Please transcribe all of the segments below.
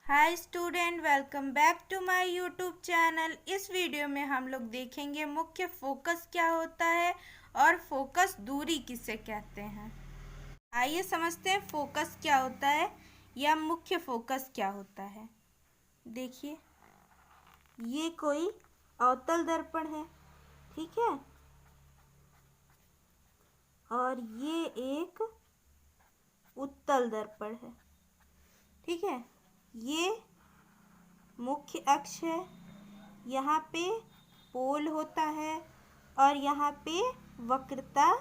Hi student, welcome back to my YouTube channel. इस video में हम लोग देखेंगे मुख्य फोकस क्या होता है और फोकस दूरी किसे कहते हैं। आइए समझते हैं फोकस क्या होता है या मुख्य फोकस क्या होता है। देखिए, ये कोई अवतल दर्पण है, ठीक है, और ये एक उत्तल दर्पण है, ठीक है। ये मुख्य अक्ष है, यहाँ पे पोल होता है और यहाँ पे वक्रता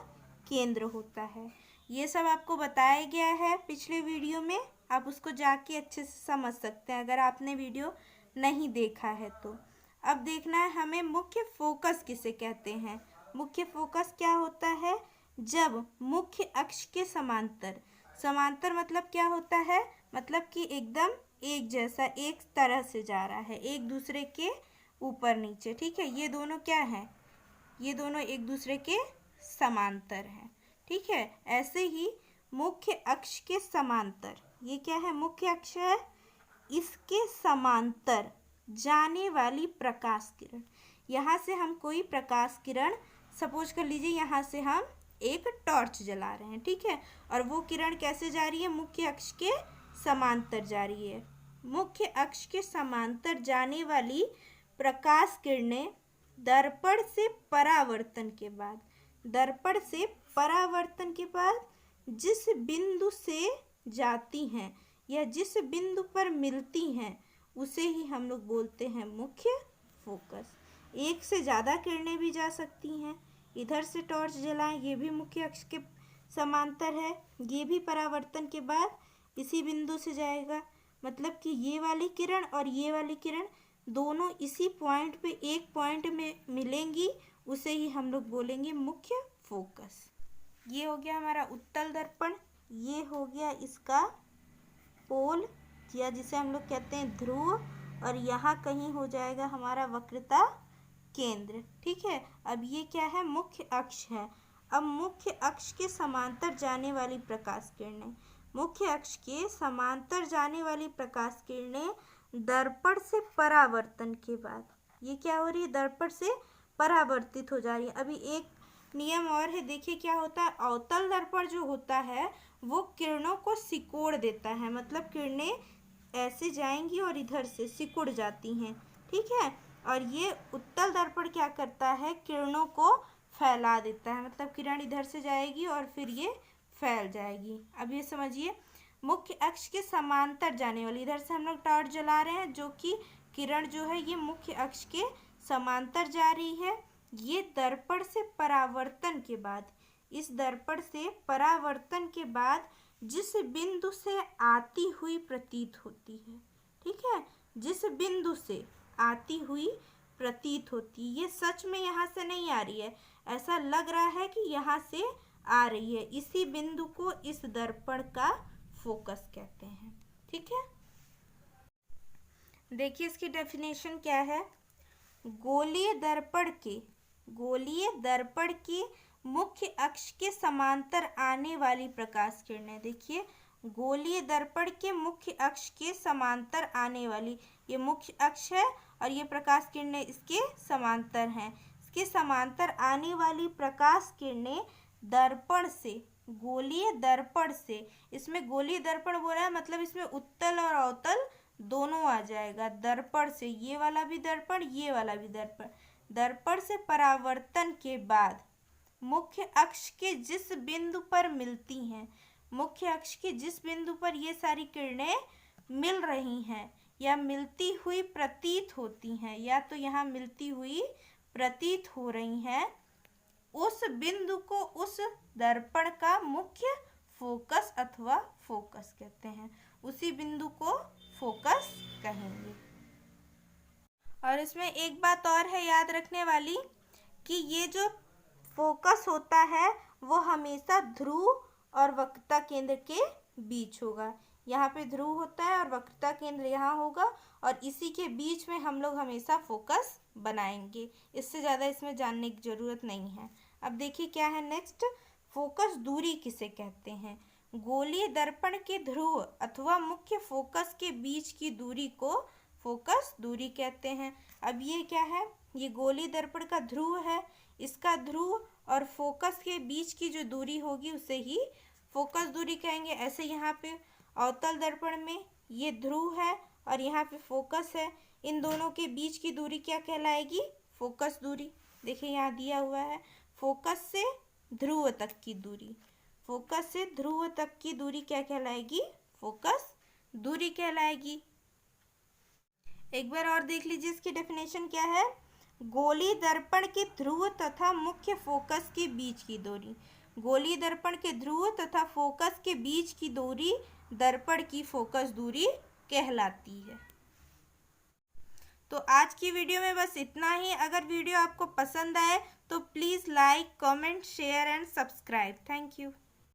केंद्र होता है। ये सब आपको बताया गया है पिछले वीडियो में, आप उसको जाके अच्छे से समझ सकते हैं अगर आपने वीडियो नहीं देखा है तो। अब देखना है हमें मुख्य फोकस किसे कहते हैं। मुख्य फोकस क्या होता है? जब मुख्य अक्ष के समांतर, समांतर मतलब क्या होता है? मतलब कि एकदम एक जैसा, एक तरह से जा रहा है, एक दूसरे के ऊपर नीचे, ठीक है। ये दोनों क्या है? ये दोनों एक दूसरे के समांतर हैं, ठीक है। ऐसे ही मुख्य अक्ष के समांतर, ये क्या है? मुख्य अक्ष है, इसके समांतर जाने वाली प्रकाश किरण। यहाँ से हम कोई प्रकाश किरण, सपोज कर लीजिए यहाँ से हम एक टॉर्च जला रहे हैं, ठीक है, और वो किरण कैसे जा रही है? मुख्य अक्ष के समांतर जा रही है। मुख्य अक्ष के समांतर जाने वाली प्रकाश किरणें दर्पण से परावर्तन के बाद, दर्पण से परावर्तन के बाद जिस बिंदु से जाती हैं या जिस बिंदु पर मिलती हैं उसे ही हम लोग बोलते हैं मुख्य फोकस। एक से ज़्यादा किरणें भी जा सकती हैं। इधर से टॉर्च जलाएं, ये भी मुख्य अक्ष के समांतर है, ये भी परावर्तन के बाद इसी बिंदु से जाएगा। मतलब कि ये वाली किरण और ये वाली किरण दोनों इसी पॉइंट पे, एक पॉइंट में मिलेंगी, उसे ही हम लोग बोलेंगे मुख्य फोकस। ये हो गया हमारा उत्तल दर्पण, ये हो गया इसका पोल या जिसे हम लोग कहते हैं ध्रुव, और यहाँ कहीं हो जाएगा हमारा वक्रता केंद्र, ठीक है। अब ये क्या है? मुख्य अक्ष है। अब मुख्य अक्ष के समांतर जाने वाली प्रकाश किरणें, मुख्य अक्ष के समांतर जाने वाली प्रकाश किरणें दर्पण से परावर्तन के बाद, ये क्या हो रही है? दर्पण से परावर्तित हो जा रही है। अभी एक नियम और है, देखिए क्या होता है। अवतल दर्पण जो होता है वो किरणों को सिकोड़ देता है, मतलब किरणें ऐसे जाएंगी और इधर से सिकुड़ जाती हैं, ठीक है। और ये उत्तल दर्पण क्या करता है? किरणों को फैला देता है, मतलब किरण इधर से जाएगी और फिर ये फैल जाएगी। अब ये समझिए, मुख्य अक्ष के समांतर जाने वाली, इधर से हम लोग टॉर्च जला रहे हैं, जो कि किरण जो है ये मुख्य अक्ष के समांतर जा रही है। ये दर्पण से परावर्तन के बाद, इस दर्पण से परावर्तन के बाद जिस बिंदु से आती हुई प्रतीत होती है, ठीक है, जिस बिंदु से आती हुई प्रतीत होती, ये सच में यहाँ से नहीं आ रही है, ऐसा लग रहा है कि यहाँ से आ रही है, इसी बिंदु को इस दर्पण का फोकस कहते हैं, ठीक है। देखिए इसकी डेफिनेशन क्या है। गोलीय दर्पण के, गोलीय दर्पण के मुख्य अक्ष के समांतर आने वाली प्रकाश किरणें, देखिए गोलीय दर्पण के मुख्य अक्ष के समांतर आने वाली, ये मुख्य अक्ष है और ये प्रकाश किरणें इसके समांतर हैं। इसके समांतर आने वाली प्रकाश किरणें दर्पण से, गोलीय दर्पण से, इसमें गोलीय दर्पण बोला है मतलब इसमें उत्तल और अवतल दोनों आ जाएगा। दर्पण से, ये वाला भी दर्पण, ये वाला भी दर्पण, दर्पण से परावर्तन के बाद मुख्य अक्ष के जिस बिंदु पर मिलती हैं, मुख्य अक्ष के जिस बिंदु पर ये सारी किरणें मिल रही हैं या मिलती हुई प्रतीत होती हैं, या तो यहाँ मिलती हुई प्रतीत हो रही हैं, उस बिंदु को उस दर्पण का मुख्य फोकस अथवा फोकस कहते हैं। उसी बिंदु को फोकस कहेंगे। और इसमें एक बात और है याद रखने वाली, कि ये जो फोकस होता है वो हमेशा ध्रुव और वक्रता केंद्र के बीच होगा। यहाँ पे ध्रुव होता है और वक्रता केंद्र यहाँ होगा, और इसी के बीच में हम लोग हमेशा फोकस बनाएंगे। इससे ज़्यादा इसमें जानने की ज़रूरत नहीं है। अब देखिए क्या है नेक्स्ट, फोकस दूरी किसे कहते हैं। गोलीय दर्पण के ध्रुव अथवा मुख्य फोकस के बीच की दूरी को फोकस दूरी कहते हैं। अब ये क्या है, ये गोलीय दर्पण का ध्रुव है, इसका ध्रुव और फोकस के बीच की जो दूरी होगी उसे ही फोकस दूरी कहेंगे। ऐसे यहाँ पे अवतल दर्पण में ये ध्रुव है और यहाँ पे फोकस है, इन दोनों के बीच की दूरी क्या कहलाएगी, फोकस दूरी। देखिए यहाँ दिया हुआ है फोकस से ध्रुव तक की दूरी, फोकस से ध्रुव तक की दूरी क्या कहलाएगी, फोकस दूरी कहलाएगी। एक बार और देख लीजिए इसकी डेफिनेशन क्या है। गोलीय दर्पण के ध्रुव तथा मुख्य फोकस के बीच की दूरी, गोलीय दर्पण के ध्रुव तथा फोकस के बीच की दूरी दर्पण की फोकस दूरी कहलाती है। तो आज की वीडियो में बस इतना ही। अगर वीडियो आपको पसंद आए तो please like, comment, share and subscribe. Thank you.